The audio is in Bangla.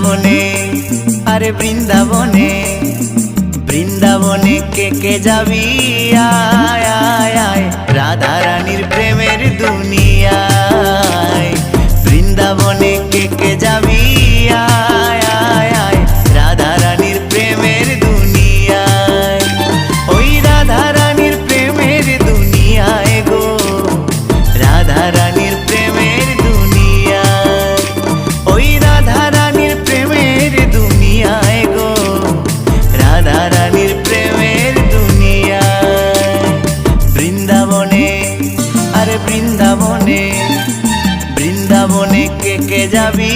বৃন্দাবনে, আরে বৃন্দাবনে, বৃন্দাবনে কে যাবি আয় আয় আয়, রাধা রানীর প্রেমের দুনিয়ায়। বৃন্দাবনে কে যাবি আয় আয় আয়, রাধা রানীর প্রেমের দুনিয়ায়। ওই রাধা রানীর প্রেমের দুনিয়ায় গো, রাধা রানীর প্রেমের দুনিয়ায়। ওই রাধা রানীর প্রেমের দুনিয়ায় গো, রাধা রানীর প্রেমের দুনিয়ায়। বৃন্দাবনে, আরে বৃন্দাবনে, বৃন্দাবনে কে যাবি